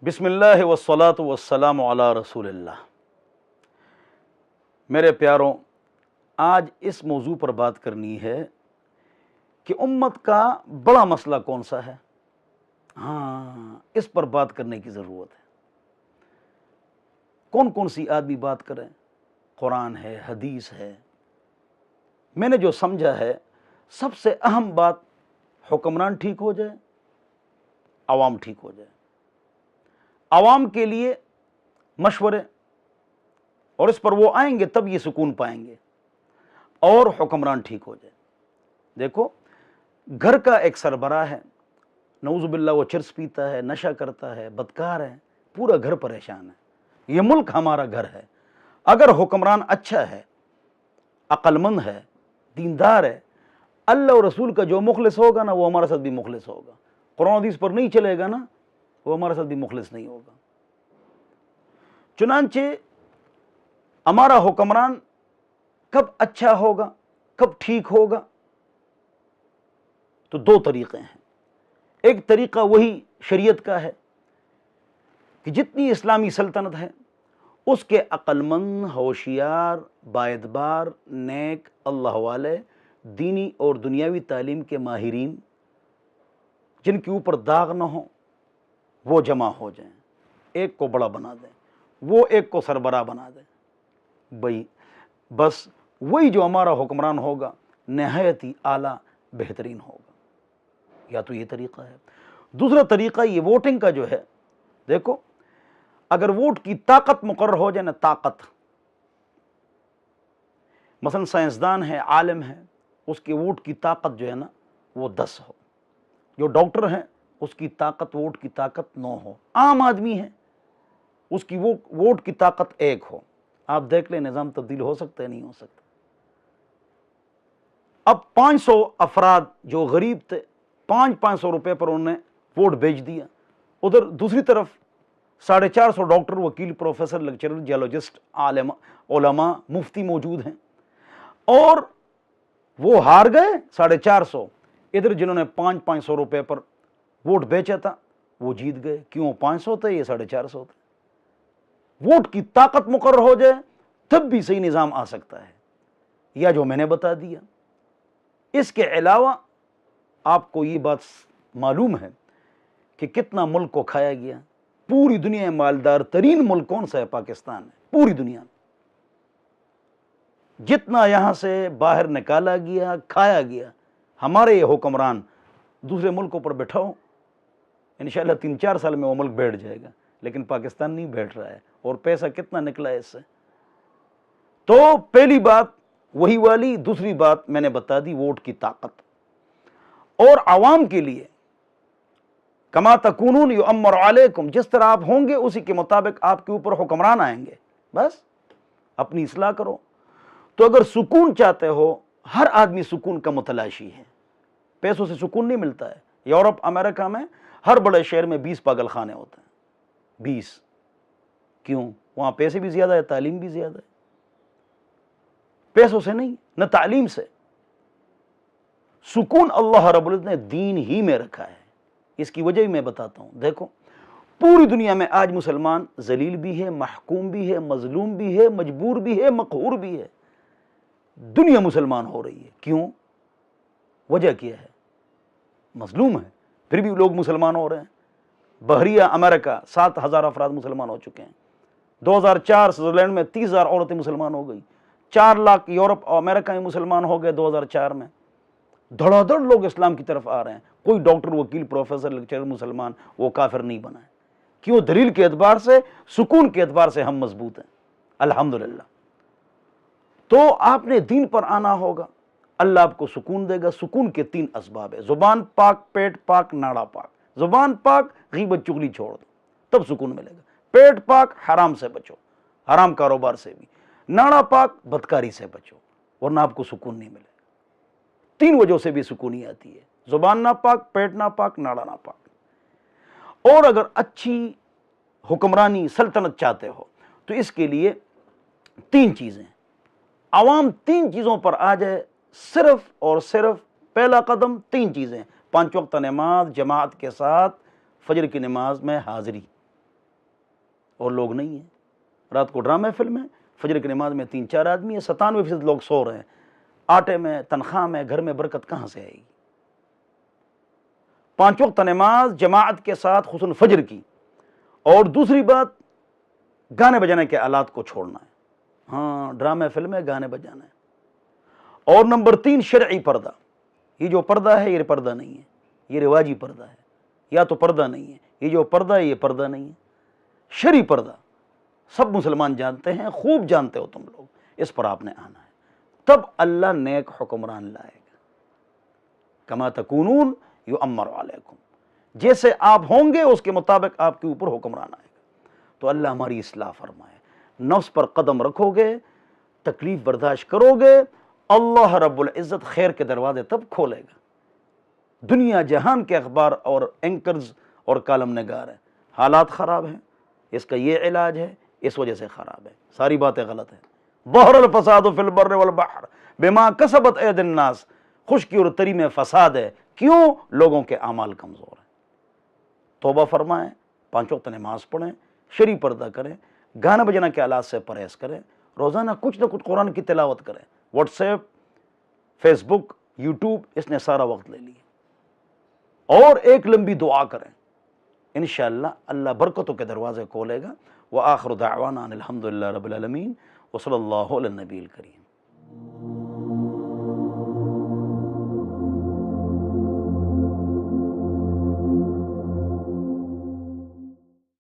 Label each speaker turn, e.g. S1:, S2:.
S1: بسم اللہ والصلاة والسلام علی رسول اللہ۔ میرے پیاروں، آج اس موضوع پر بات کرنی ہے کہ امت کا بڑا مسئلہ کون سا ہے۔ اس پر بات کرنے کی ضرورت ہے۔ کون کون سی آدمی بات کریں؟ قرآن ہے، حدیث ہے۔ میں نے جو سمجھا ہے، سب سے اہم بات حکمران ٹھیک ہو جائے، عوام ٹھیک ہو جائے۔ عوام کے لیے مشورے، اور اس پر وہ آئیں گے تب یہ سکون پائیں گے، اور حکمران ٹھیک ہو جائے۔ دیکھو، گھر کا ایک سربراہ ہے، نعوذ باللہ وہ چرس پیتا ہے، نشہ کرتا ہے، بدکار ہے، پورا گھر پریشان ہے۔ یہ ملک ہمارا گھر ہے۔ اگر حکمران اچھا ہے، عقل مند ہے، دیندار ہے، اللہ اور رسول کا جو مخلص ہوگا نا، وہ ہمارے ساتھ بھی مخلص ہوگا۔ قرآن حدیث پر نہیں چلے گا نا، وہ ہمارے ساتھ بھی مخلص نہیں ہوگا۔ چنانچہ ہمارا حکمران کب اچھا ہوگا، کب ٹھیک ہوگا؟ تو دو طریقے ہیں۔ ایک طریقہ وہی شریعت کا ہے کہ جتنی اسلامی سلطنت ہے، اس کے عقل مند، ہوشیار، بااعتبار، نیک، اللہ والے، دینی اور دنیاوی تعلیم کے ماہرین، جن کے اوپر داغ نہ ہو، وہ جمع ہو جائیں، ایک کو بڑا بنا دیں، وہ ایک کو سربراہ بنا دیں۔ بھئی بس وہی جو ہمارا حکمران ہوگا، نہایت ہی اعلیٰ بہترین ہوگا۔ یا تو یہ طریقہ ہے۔ دوسرا طریقہ یہ ووٹنگ کا جو ہے، دیکھو، اگر ووٹ کی طاقت مقرر ہو جائے نا، طاقت، مثلا سائنسدان ہے، عالم ہے، اس کے ووٹ کی طاقت جو ہے نا، وہ 10 ہو۔ جو ڈاکٹر ہیں، اس کی طاقت، ووٹ کی طاقت 9 ہو۔ عام آدمی ہے، اس کی ووٹ کی طاقت 1 ہو۔ آپ دیکھ لیں، نظام تبدیل ہو سکتا ہے؟ نہیں ہو سکتا۔ اب 500 افراد جو غریب تھے، 500 روپے پر انہوں نے ووٹ بھیج دیا۔ ادھر دوسری طرف 450 ڈاکٹر، وکیل، پروفیسر، لیکچرر، جیولوجسٹ، عالم، علماء، مفتی موجود ہیں، اور وہ ہار گئے 450۔ ادھر جنہوں نے 500 روپے پر ووٹ بیچا تھا، وہ جیت گئے۔ کیوں؟ 500 تھے، یہ 450 تھے۔ ووٹ کی طاقت مقرر ہو جائے تب بھی صحیح نظام آ سکتا ہے، یا جو میں نے بتا دیا۔ اس کے علاوہ آپ کو یہ بات معلوم ہے کہ کتنا ملک کو کھایا گیا؟ پوری دنیا میں مالدار ترین ملک کون سا ہے؟ پاکستان ہے۔ پوری دنیا میں جتنا یہاں سے باہر نکالا گیا، کھایا گیا، ہمارے یہ حکمران دوسرے ملکوں پر بٹھاؤ، انشاءاللہ 3-4 سال میں وہ ملک بیٹھ جائے گا، لیکن پاکستان نہیں بیٹھ رہا ہے۔ اور پیسہ کتنا نکلا ہے اس سے؟ تو پہلی بات وہی والی، دوسری بات میں نے بتا دی، ووٹ کی طاقت۔ اور عوام کے لیے کما تکونون یؤمر علیکم، جس طرح آپ ہوں گے اسی کے مطابق آپ کے اوپر حکمران آئیں گے۔ بس اپنی اصلاح کرو۔ تو اگر سکون چاہتے ہو، ہر آدمی سکون کا متلاشی ہے۔ پیسوں سے سکون نہیں ملتا ہے۔ یورپ، امریکہ میں ہر بڑے شہر میں 20 پاگل خانے ہوتے ہیں۔ 20۔ کیوں؟ وہاں پیسے بھی زیادہ ہے، تعلیم بھی زیادہ ہے۔ پیسوں سے نہیں، نہ تعلیم سے۔ سکون اللہ رب العزت نے دین ہی میں رکھا ہے۔ اس کی وجہ بھی میں بتاتا ہوں۔ دیکھو، پوری دنیا میں آج مسلمان ذلیل بھی ہے، محکوم بھی ہے، مظلوم بھی ہے، مجبور بھی ہے، مقہور بھی ہے۔ دنیا مسلمان ہو رہی ہے۔ کیوں؟ وجہ کیا ہے؟ مظلوم ہے، پھر بھی لوگ مسلمان ہو رہے ہیں۔ بحریہ امریکہ 7,000 افراد مسلمان ہو چکے ہیں۔ 2004 سوئٹزرلینڈ میں 30,000 عورتیں مسلمان ہو گئی۔ 4 لاکھ یورپ اور امریکہ میں مسلمان ہو گئے 2004 میں۔ دھڑا دھڑ لوگ اسلام کی طرف آ رہے ہیں۔ کوئی ڈاکٹر، وکیل، پروفیسر، لیکچرر مسلمان وہ کافر نہیں بنا ہے۔ کیوں؟ دلیل کے اعتبار سے، سکون کے اعتبار سے ہم مضبوط ہیں، الحمدللہ۔ تو آپ نے دین پر آنا ہوگا، اللہ آپ کو سکون دے گا۔ سکون کے 3 اسباب ہے: زبان پاک، پیٹ پاک، ناڑا پاک۔ زبان پاک، غیبت چغلی چھوڑ دو، تب سکون ملے گا۔ پیٹ پاک، حرام سے بچو، حرام کاروبار سے بھی۔ ناڑا پاک، بدکاری سے بچو، ورنہ آپ کو سکون نہیں ملے گا۔ 3 وجہوں سے بھی سکونی آتی ہے: زبان ناپاک، پیٹ ناپاک، ناڑا ناپاک۔ اور اگر اچھی حکمرانی، سلطنت چاہتے ہو تو اس کے لیے 3 چیزیں۔ عوام 3 چیزوں پر آ جائے، صرف اور صرف پہلا قدم 3 چیزیں: 5 وقت نماز جماعت کے ساتھ، فجر کی نماز میں حاضری۔ اور لوگ نہیں ہیں. رات کو ڈرامے فلمیں، فجر کی نماز میں 3-4 آدمی ہیں، 97% لوگ سو رہے ہیں. آٹے میں، تنخواہ میں، گھر میں برکت کہاں سے آئے گی؟ 5 وقت نماز جماعت کے ساتھ خصوصاً فجر کی. اور دوسری بات، گانے بجانے کے آلات کو چھوڑنا ہے. ہاں، ڈرامے فلمیں، گانے بجانا ہے. اور نمبر 3، شرعی پردہ. یہ جو پردہ ہے یہ پردہ نہیں ہے، یہ رواجی پردہ ہے. یا تو پردہ نہیں ہے، یہ جو پردہ ہے یہ پردہ نہیں ہے. شرعی پردہ سب مسلمان جانتے ہیں، خوب جانتے ہو تم لوگ. اس پر آپ نے آنا ہے، تب اللہ نیک حکمران لائے گا. کما تکونون یؤمر علیکم، جیسے آپ ہوں گے اس کے مطابق آپ کے اوپر حکمران آئے گا. تو اللہ ہماری اصلاح فرمائے. نفس پر قدم رکھو گے، تکلیف برداشت کرو گے، اللہ رب العزت خیر کے دروازے تب کھولے گا. دنیا جہان کے اخبار اور اینکرز اور کالم نگار ہیں، حالات خراب ہیں، اس کا یہ علاج ہے، اس وجہ سے خراب ہے. ساری باتیں غلط ہیں. ظہر الفساد فی البر والبحر بما کسبت ایدی الناس، خشکی اور تری میں فساد ہے. کیوں؟ لوگوں کے اعمال کمزور ہیں. توبہ فرمائیں، 5 وقت نماز پڑھیں، شرعی پردہ کریں، گانا بجانا کے آلات سے پرہیز کریں، روزانہ کچھ نہ کچھ قرآن کی تلاوت کریں. واٹس ایپ، فیس بک، یوٹیوب، اس نے سارا وقت لے لیا. اور ایک لمبی دعا کریں، انشاءاللہ اللہ برکتوں کے دروازے کھولے گا. وآخر دعوانا ان الحمدللہ رب العالمین وصلی اللہ علی النبی الکریم.